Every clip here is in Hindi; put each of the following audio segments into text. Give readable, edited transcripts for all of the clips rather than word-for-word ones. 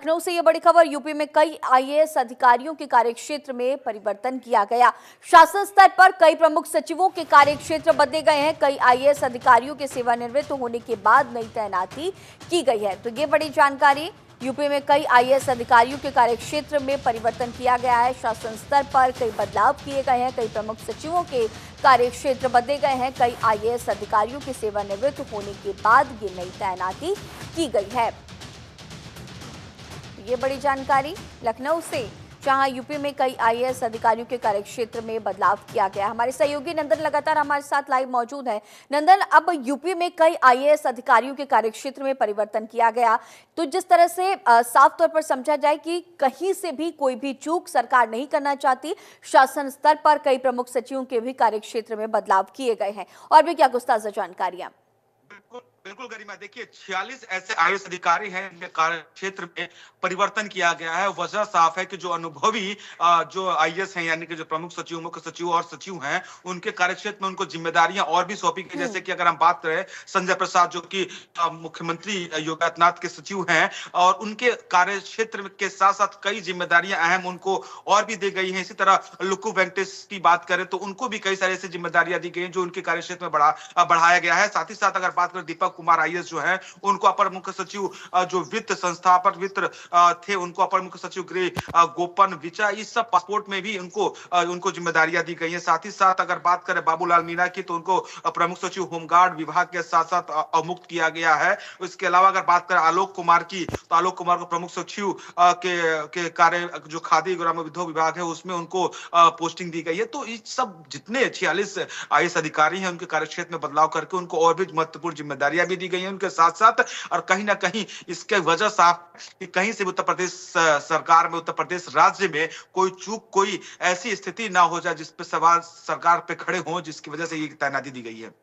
लखनऊ से ये बड़ी खबर। यूपी में कई आईएएस अधिकारियों के कार्यक्षेत्र में परिवर्तन किया गया। शासन स्तर पर कई प्रमुख सचिवों के कार्यक्षेत्र बदले गए हैं। कई आईएएस अधिकारियों के सेवानिवृत्त होने के बाद नई तैनाती की गई है। तो ये बड़ी जानकारी। यूपी में कई आईएएस अधिकारियों के कार्यक्षेत्र में परिवर्तन किया गया है। शासन स्तर पर कई बदलाव किए गए हैं। कई प्रमुख सचिवों के कार्यक्षेत्र बदले गए हैं। कई आईएएस अधिकारियों के सेवानिवृत्त होने के बाद ये नई तैनाती की गई है। ये बड़ी जानकारी लखनऊ से, जहां यूपी में कई आईएएस अधिकारियों के कार्यक्षेत्र में बदलाव किया गया। हमारे सहयोगी नंदन लगातार हमारे साथ लाइव मौजूद है। नंदन, अब यूपी में कई आईएएस अधिकारियों के कार्यक्षेत्र में परिवर्तन किया गया, तो जिस तरह से साफ तौर पर समझा जाए कि कहीं से भी कोई भी चूक सरकार नहीं करना चाहती, शासन स्तर पर कई प्रमुख सचिवों के भी कार्यक्षेत्र में बदलाव किए गए हैं, और भी क्या कुछ ताजा जानकारियां? बिल्कुल गरिमा, देखिए 46 ऐसे आईएएस अधिकारी हैं जिनके कार्य क्षेत्र में परिवर्तन किया गया है। वजह साफ है कि जो अनुभवी जो आईएएस हैं, यानी कि जो प्रमुख सचिव, मुख्य सचिव और सचिव हैं, उनके कार्यक्षेत्र में उनको जिम्मेदारियां और भी सौंपी गई। जैसे कि अगर हम बात करें संजय प्रसाद, जो कि मुख्यमंत्री योगी आदित्यनाथ के सचिव हैं, और उनके कार्यक्षेत्र के साथ साथ कई जिम्मेदारियां अहम उनको और भी दी गई हैं। इसी तरह लुक्कू वेंकटेश की बात करें तो उनको भी कई सारी ऐसी जिम्मेदारियां दी गई हैं जो उनके कार्यक्षेत्र में बढ़ाया गया है। साथ ही साथ अगर बात करें दीपक कुमार आईएएस जो है, उनको अपर मुख्य सचिव जो वित्त संस्थापक वित्त थे, उनको अपर मुख्य सचिव गृह गोपन विचा, इस सब पासपोर्ट में भी उनको जिम्मेदारियां दी गई हैं। साथ ही साथ अगर बात करें बाबूलाल मीणा की, तो उनको प्रमुख सचिव होमगार्ड विभाग के साथ साथ अवमुक्त किया गया है। इसके अलावा अगर बात करें आलोक कुमार की, तो आलोक कुमार को प्रमुख सचिव के कार्य जो खादी ग्राम उद्योग विभाग है, उसमें उनको पोस्टिंग दी गई है। तो इस सब जितने 46 आईएएस अधिकारी हैं, उनके कार्यक्षेत्र में बदलाव करके उनको और भी महत्वपूर्ण जिम्मेदारियां भी दी गई हैं उनके साथ साथ। और कहीं ना कहीं इसके वजह साफ कि कहीं से उत्तर प्रदेश सरकार में, उत्तर प्रदेश राज्य में कोई चूक, कोई ऐसी स्थिति ना हो जाए जिस पे सवाल सरकार पे खड़े हों, जिसकी वजह से ये तैनाती दी गई है।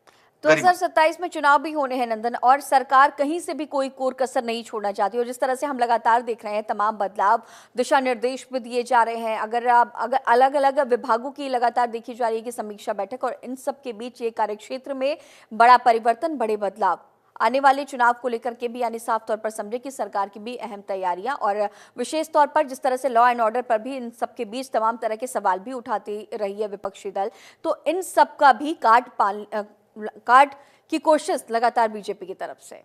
2027 में चुनाव भी होने हैं नंदन, और सरकार कहीं से भी कोई कोर कसर नहीं छोड़ना चाहती। और जिस तरह से हम लगातार देख रहे हैं, तमाम बदलाव, दिशा निर्देश भी दिए जा रहे हैं। अगर अलग अलग विभागों की लगातार देखी जा रही है कि समीक्षा बैठक, और इन सब के बीच ये कार्यक्षेत्र में बड़ा परिवर्तन, बड़े बदलाव, आने वाले चुनाव को लेकर के भी, यानी साफ तौर पर समझे कि सरकार की भी अहम तैयारियां, और विशेष तौर पर जिस तरह से लॉ एंड ऑर्डर पर भी इन सब के बीच तमाम तरह के सवाल भी उठाती रही है विपक्षी दल, तो इन सब का भी काट की कोशिश लगातार बीजेपी की तरफ से।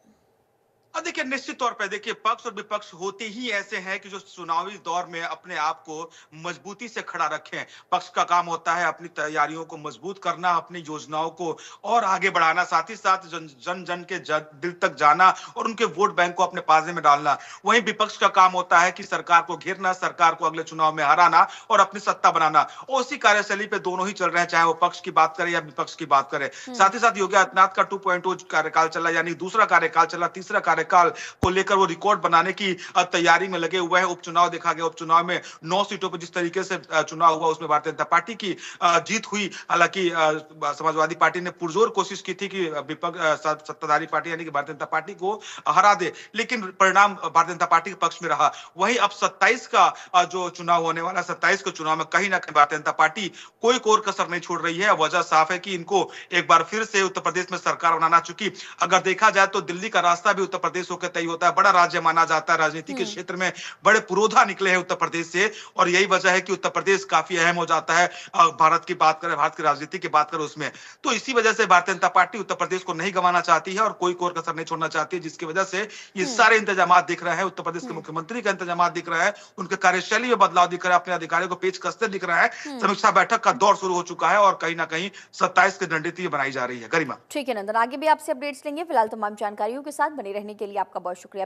देखिए, निश्चित तौर पे देखिए, पक्ष और विपक्ष होते ही ऐसे हैं कि जो चुनावी दौर में अपने आप को मजबूती से खड़ा रखें। पक्ष का काम होता है अपनी तैयारियों को मजबूत करना, अपनी योजनाओं को और आगे बढ़ाना, साथ ही साथ जन जन के दिल तक जाना और उनके वोट बैंक को अपने पाजे में डालना। वहीं विपक्ष का काम होता है कि सरकार को घेरना, सरकार को अगले चुनाव में हराना और अपनी सत्ता बनाना। और उसी कार्यशैली पे दोनों ही चल रहे हैं, चाहे वो पक्ष की बात करें या विपक्ष की बात करें। साथ ही साथ योगी आदित्यनाथ का 2.0 कार्यकाल चला, यानी दूसरा कार्यकाल चला, तीसरा कार्यकाल को लेकर वो रिकॉर्ड बनाने की तैयारी में लगे हुए हैं। उपचुनाव देखा गया, उपचुनाव में 9 सीटों पर जिस तरीके से चुनाव हुआ, उसमें भारतीय जनता पार्टी की जीत हुई। हालांकि समाजवादी पार्टी ने पुरजोर कोशिश की थी कि सत्ताधारी पार्टी यानी कि भारतीय जनता पार्टी को हरा दे, लेकिन परिणाम भारतीय जनता पार्टी के पक्ष में रहा। वहीं अब 27 का जो चुनाव होने वाला, 27 के चुनाव में कहीं ना कहीं भारतीय जनता पार्टी कोई कोर कसर नहीं छोड़ रही है। वजह साफ है कि इनको एक बार फिर से उत्तर प्रदेश में सरकार बनाना, चुकी अगर देखा जाए तो दिल्ली का रास्ता भी उत्तर प्रदेश होकर तय होता है। बड़ा राज्य माना जाता है, राजनीति के क्षेत्र में बड़े पुरोधा निकले हैं उत्तर प्रदेश से, और यही वजह है कि उत्तर प्रदेश काफी अहम हो जाता है। भारत की बात करें, भारत की राजनीति की बात करें उसमें, तो इसी वजह से भारतीय जनता पार्टी उत्तर प्रदेश को नहीं गंवाना चाहती है और कोई कोर कसर नहीं छोड़ना चाहती है, जिसकी वजह से ये सारे इंतजाम दिख रहे हैं। उत्तर प्रदेश के मुख्यमंत्री का इंतजाम दिख रहा है, उनके कार्यशैली में बदलाव दिख रहा है, अपने अधिकारियों को पेच कसते दिख रहा है। समीक्षा बैठक का दौर शुरू हो चुका है और कहीं ना कहीं 27 की रणनीति बनाई जा रही है। गरिमा, ठीक है नंदन, आगे भी आपसे अपडेट्स लेंगे। फिलहाल तमाम जानकारियों के साथ बने रहने के लिए आपका बहुत शुक्रिया।